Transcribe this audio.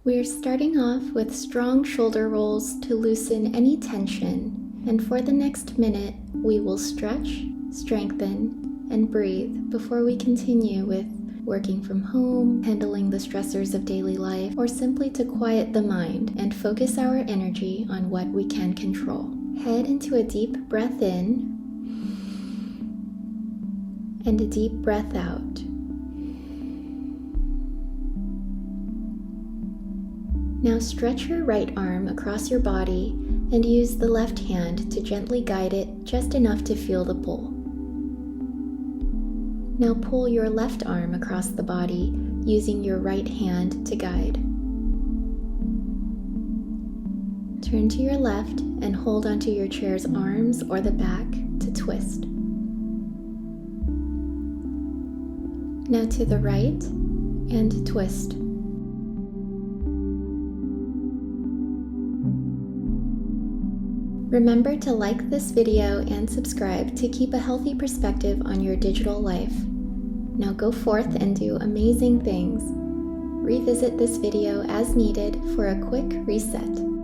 We're starting off with strong shoulder rolls to loosen any tension, and for the next minute, we will stretch, strengthen, and breathe before we continue with working from home, handling the stressors of daily life, or simply to quiet the mind and focus our energy on what we can control. Head into a deep breath in and a deep breath out. Now stretch your right arm across your body and use the left hand to gently guide it just enough to feel the pull. Now pull your left arm across the body using your right hand to guide. Turn to your left and hold onto your chair's arms or the back to twist. Now to the right and twist. Remember to like this video and subscribe to keep a healthy perspective on your digital life. Now go forth and do amazing things. Revisit this video as needed for a quick reset.